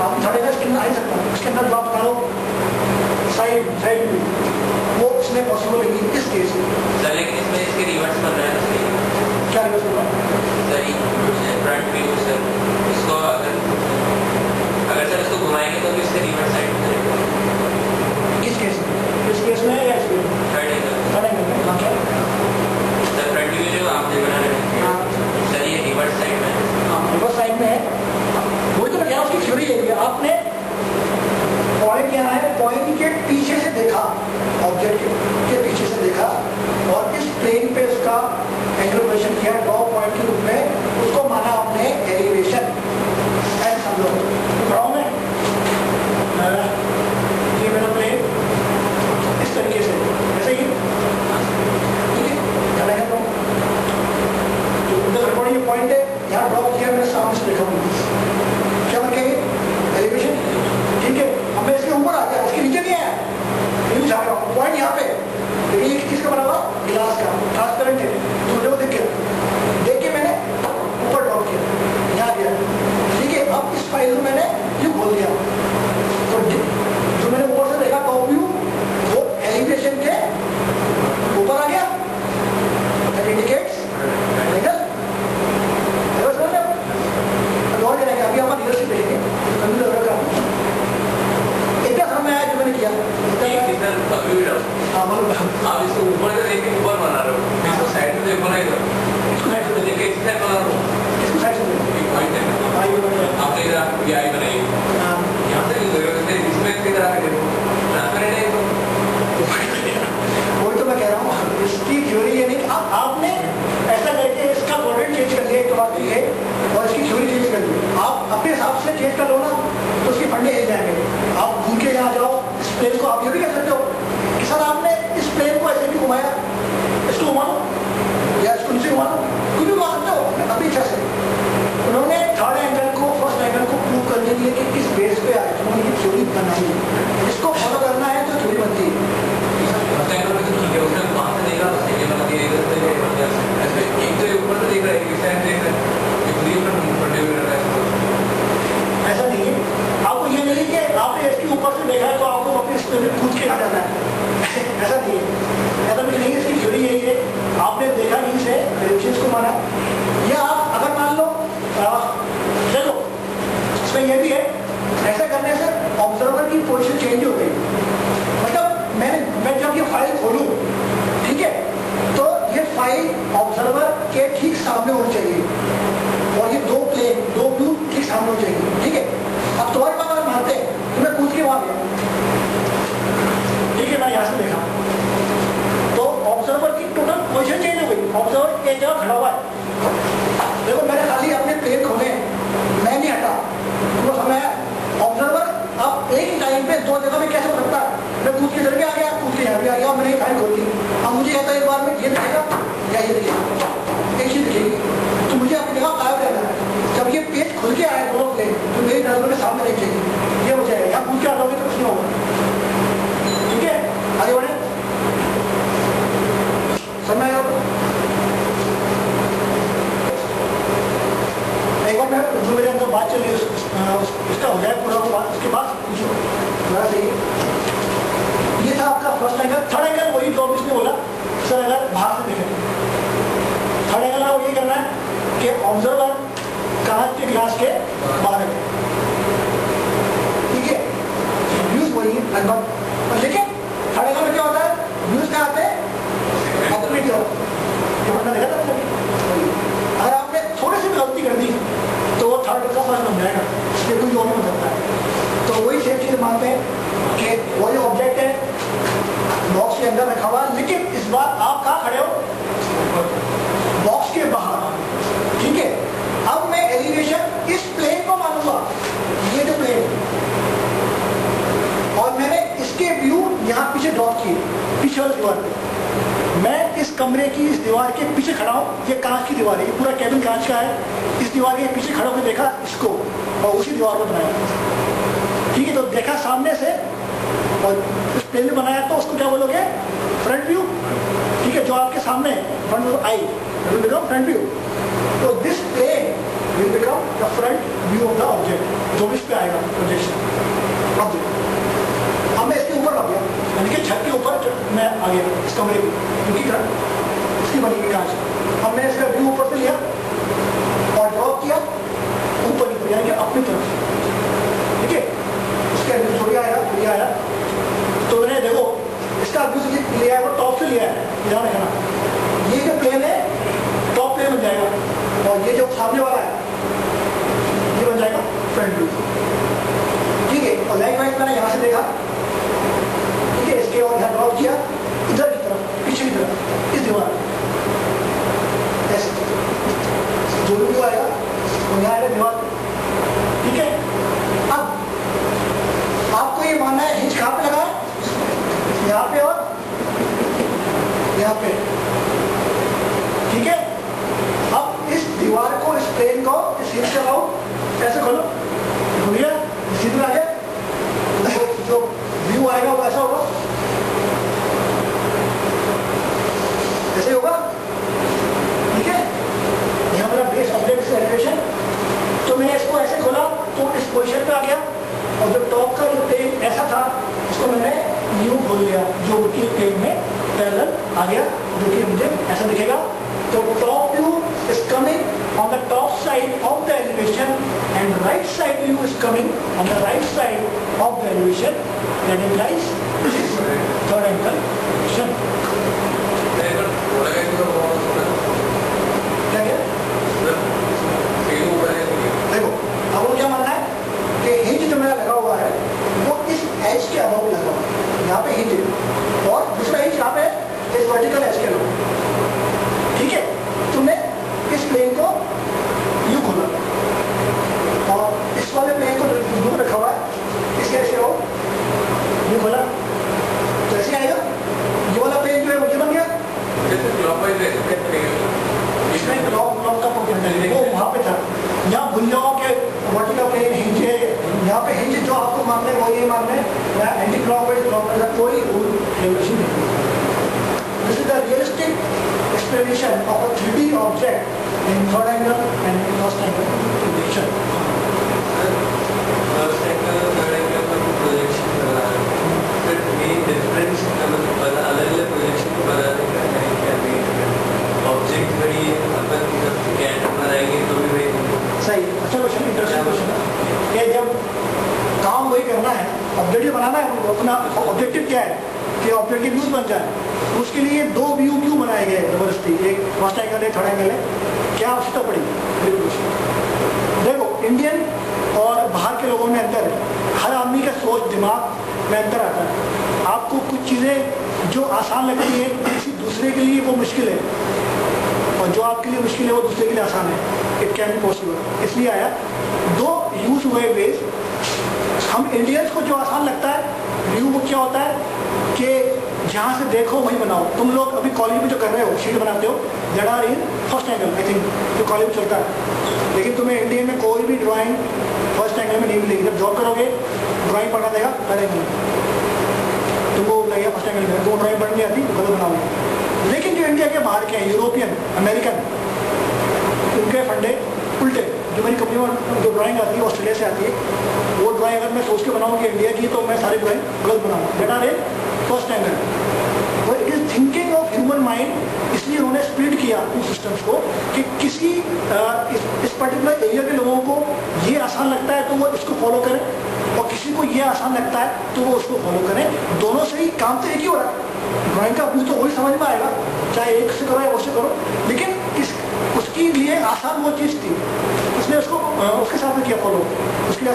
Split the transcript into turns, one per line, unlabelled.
आप third angle इसके अंदर आ ही सकता है, इसके अंदर आप डालो साइड व्यू, वो इसमें पॉसिबल है इस केस में।
सर लेकिन इसमें इसके रिवर्स कर रहा है ना,
क्या रिवर्स कर रहा है
सर? फ्रंट व्यू सर, इसको अगर सर इसको घुमाएंगे तो इससे रिवर्स साइड में करेगा।
किस केस में? इस केस में या इस केस में?
थर्ड एंगल
में। हाँ क्या
सर फ्रंट व्यू जो आपने बना रहे हैं सर ये रिवर्स साइड में है।
हाँ रिवर्स साइड में है, वही तो मैं कह रहा हूँ, उसकी थ्योरी यही है। आपने पॉइंट यहाँ है, पॉइंट के पीछे से देखा, ऑब्जेक्ट के पीछे से देखा और इस प्लेन पे उसका एंगुलर किया ड्रॉप पॉइंट के रूप में, उसको माना आपने एलिवेशन। ऐसे समझो ड्रॉ में ये मेरा प्लेन इस तरीके से ऐसे ही, ठीक है, क्या लगा तो उधर ये पॉइंट है, यहाँ ड्रॉप किया मैंने, सामने से देखा क्या मैं कहेंगे एलिवेशन, ठीक है। अब मैं इसके ऊपर आ गया, इसके नीचे नहीं आया, ये जा रहा हूँ पॉइंट यहाँ पे, लेकिन ये किसका बना हुआ? गिलास का, ट्रांसपेरेंट है, तो मुझे वो दिख गया, देख के मैंने ऊपर ड्रॉप किया, यहाँ गया, ठीक है। अब इस फाइल को मैंने क्यों खोल दिया, तो जो मैंने ऊपर से देखा टॉप व्यू, वो एलिवेशन के ऊपर आ गया, दैट इंडिकेट्स एंगल। और करेंगे अभी हम लीडरशिप देखेंगे, इतना समय आया जो मैंने किया।
आप इसको ऊपर से देख के ऊपर बना रहे हो, इसको साइड से देख बनाई दो,
इसको साइड से
देख के इस साइड बना रहे हो,
इसको साइड से
एक पॉइंट है आपने इधर ये आई बनाई, यहाँ से इसमें की तरह देखो ट्रांसपेरेंट है तो
वही तो मैं कह रहा हूँ, इसकी थ्योरी ये नहीं कि आपने ऐसा करके इसका कोऑर्डिनेट चेंज कर दिया एक बात है, और इसकी थ्योरी चेंज कर दी, आप अपने हिसाब से चेंज कर लो ना तो उसके फंडे हिल जाएंगे। आप घूम के यहाँ जाओ, इस प्लेन को आप ये भी कर सकते हो कि सर आपने इस प्लेन को ऐसे भी घुमाया, इसको घुमा लो या इसको नीचे घुमा लो, कुछ भी घुमा सकते हो अपनी इच्छा से। उन्होंने थर्ड एंगल को फर्स्ट एंगल को प्रूव करने के लिए कि किस बेस पे आए, उन्होंने ये थ्योरी बनाई है, इसको फॉलो करना है तो थ्योरी बनती है। ऐसा नहीं है, आपको ये नहीं कि आपने इसके ऊपर से देखा है तो आपको अपने इस पे कूद के आ जाना है ऐसा नहीं है, ऐसा कुछ नहीं है। इसकी थ्योरी यही है, आपने देखा नहीं से एलिवेशंस को माना, या आप अगर मान लो चलो इसमें यह भी है, ऐसा करने से ऑब्जर्वर की पोजीशन चेंज हो गई, मतलब मैं जब ये फाइल खोलूं, ठीक है, तो ये फाइल ऑब्जर्वर के ठीक सामने होनी चाहिए और ये दो व्यू ठीक सामने होनी चाहिए, ठीक है। अब तुम्हारे पास अगर मानते हैं तो मैं कूद के वहां गया, ठीक है, मैं यहाँ से देखा तो ऑब्जर्वर की टोटल पोजीशन चेंज हो गई, ऑब्जर्वर एक जगह खड़ा हुआ है, देखो मैंने खाली अपने प्लेन खोले, मैं नहीं हटा, तो समय ऑब्जर्वर अब एक ही टाइम पे दो जगह में कैसे हो सकता है, मैं कूद के इधर भी आ गया, कूद के यहाँ भी आ गया, मैंने ये फाइल खोल दी, अब मुझे कहता है एक बार में ये दिखेगा या ये दिखेगा, एक चीज दिखेगी, तो मुझे अपनी जगह कायम रहना है। जब ये पेज खुल के आया दोनों प्लेन, तो मेरी नजरों के सामने देखेगी, ये हो जाएगा, यहाँ कूद के आ जाओगे तो कुछ नहीं होगा, ठीक है। आगे बढ़े, समझ आया एक बार मैं जो मेरे अंदर बात चल रही है इसका हो जाए पूरा को बात, उसके बाद पूछो मेरा सही। ये था आपका फर्स्ट एंगल। थर्ड एंगल वही जो इसने बोला सर, अगर बाहर से देखें थर्ड एंगल में ये करना है कि ऑब्जर्वर कांच के गिलास के बाहर है, ठीक है, व्यूज वही है लगभग, लेकिन थर्ड एंगल में क्या होता है, व्यूज कहाँ आते हैं अपने की ओर, देखा था। अगर आपने थोड़ी सी भी गलती कर दी तो वो थर्ड का फर्स्ट बन जाएगा, इसलिए कोई और नहीं हो सकता है। तो वही सेम चीज मानते हैं कि वही ऑब्जेक्ट है बॉक्स के अंदर रखा हुआ, लेकिन इस बार आप कहाँ खड़े हो, बॉक्स के बाहर, ठीक है। अब मैं एलिवेशन इस प्लेन को मानूंगा, ये जो प्लेन, और मैंने इसके व्यू यहाँ पीछे ड्रॉप किए, पीछे वाली दीवार पे। मैं इस कमरे की इस दीवार के पीछे खड़ा हूँ, ये कांच की दीवार है, ये पूरा केबिन कांच का है, इस दीवार के पीछे खड़ा होकर देखा इसको और उसी दीवार को बनाया, ठीक है। तो देखा सामने से और इस प्लेन में बनाया, तो उसको क्या बोलोगे, फ्रंट व्यू, ठीक है, जो आपके सामने फ्रंट व्यू आई, फ्रंट व्यू। तो this plane will become the front view of the object. 24 पे आएगा प्रोजेक्शन। अब देखो, अब मैं इसके ऊपर लग गया, यानी कि छत के ऊपर मैं आ गया इस कमरे की, क्योंकि इसकी बनी कांच। अब मैंने इसका व्यू ऊपर से लिया और ड्रॉप किया ऊपर की, यानी कि अपनी तरफ, ठीक है। उसके अंदर थोड़ी आया तो मैंने देखो इसका व्यू लिया है वो टॉप से लिया है, ध्यान रखना। ये जो प्लेन है टॉप प्लेन बन जाएगा और ये जो सामने वाला है ये बन जाएगा फ्रंट व्यू, ठीक है। और लाइक वाइज मैंने यहाँ से देखा, ठीक है, इसके और यहाँ ड्रॉप किया इधर की तरफ, पीछे की तरफ, इस दीवार ऐसे जो व्यू आएगा वो यहाँ आएगा दीवार, ठीक है। अब आपको ये मानना है हिंज कहाँ पे लगा है, यहाँ पे और यहाँ पे, ठीक है। अब इस दीवार को, इस प्लेन को, इस हिंज से लाओ, ऐसे खोलो, घूमिए, सीधे आगे, जो व्यू आएगा वो ऐसा होगा, ऐसे होगा, ठीक है। यहाँ मेरा बेस अपडेट से एलिवेशन, तो मैं इसको ऐसे खोला तो इस पोजीशन पे आ गया और जो टॉप का जो प्लेन ऐसा था उसको मैंने न्यू बोल लिया, जो कि प्लेन में पैरेलल आ गया, जो कि मुझे ऐसा दिखेगा। तो top view is coming on the top side of the elevation and right side view is coming on the right side of the elevation, that implies third angle projection. क्या क्या देखो, अब वो क्या मानना है कि हिंज जो मेरा लगा हुआ है वो इस एज के अलावा भी लगा हुआ है, यहाँ पे हिंज है और दूसरा हिंज यहाँ पे इस वर्टिकल एज के अलावा, ठीक है। तुमने इस प्लेन को यूं खोला और इस वाले प्लेन को यूं रखा हुआ है, इसके ऐसे हो यूं खोला तो ऐसे आएगा, ये वाला प्लेन जो है वो ये बन गया, इसमें क्लॉक का वो वहाँ पे था। यहाँ भूल जाओ कि वर्टिकल प्लेन हिंज है, यहाँ पे हिंज जो आपको मानना है वो ये मानना है, एंटी क्लॉकवाइज क्लॉकवाइज का कोई रेगुलेशन नहीं। This is the realistic explanation of a 3D object in third angle and first angle projection.
First angle third angle का प्रोजेक्शन बना है, फिर मेन डिफरेंस बना अलग-अलग प्रोजेक्शन को बनाने का है क्या मेन ऑब्जेक्ट बड़ी अपन जब कैट बनाएंगे तो भी वही
सही। अच्छा क्वेश्चन, इंटरेस्टिंग क्वेश्चन है कि जब काम वही करना है, ऑब्जेक्टिव बनाना है, अपना ऑब्जेक्टिव क्या है कि ऑब्जेक्टिव यूज बन जाए, उसके लिए दो व्यू क्यों बनाए गए जबरदस्ती, एक फर्स्ट एंगल है, थर्ड एंगल है, क्या आवश्यकता पड़ी। देखो इंडियन और बाहर के लोगों में अंतर है, हर आदमी का सोच दिमाग में अंतर आता है। आपको कुछ चीज़ें जो आसान लगती है किसी दूसरे के लिए वो मुश्किल है, और जो आपके लिए मुश्किल है वो दूसरे के लिए आसान है। इट कैन बी पॉसिबल, इसलिए आया दो यूज हुए वेज। हम इंडियंस को जो आसान लगता है व्यू वो क्या होता है कि जहाँ से देखो वहीं बनाओ। तुम लोग अभी कॉलेज में जो कर रहे हो, शीट बनाते हो, that are in first angle, I think जो कॉलेज में चलता है। लेकिन तुम्हें इंडियन में कोई भी ड्राइंग फर्स्ट एंगल में नहीं मिलेगी। जब जॉब करोगे ड्राइंग पढ़ा देगा थर्ड एंगल, तुमको लगेगा फर्स्ट एंगल में, वो ड्राइंग पढ़ नहीं आती गलत बनाओगे। लेकिन जो इंडिया के बाहर के हैं, यूरोपियन, अमेरिकन, उनके फंडे उल्टे। जो मेरी कंपनी में जो ड्राइंग आती है ऑस्ट्रेलिया से आती है, वो ड्राइंग अगर मैं सोच के बनाऊँ कि इंडिया की, तो मैं सारी ड्राइंग गलत बनाऊँगा। That are in first angle. वो it is thinking of human mind, इसलिए उन्होंने स्प्लिट किया उन सिस्टम्स को कि किसी इस पर्टिकुलर एरिया के लोगों को ये आसान लगता है तो वो इसको फॉलो करें, और किसी को ये आसान लगता है तो वो उसको फॉलो करें। दोनों से ही काम तो एक ही हो रहा है, ड्राइंग का व्यू तो वही समझ में आएगा, चाहे एक से करो या वो से करो, लेकिन उसके लिए आसान वो चीज़ थी, उसने उसको उसके साथ में किया फॉलो, उसके लिए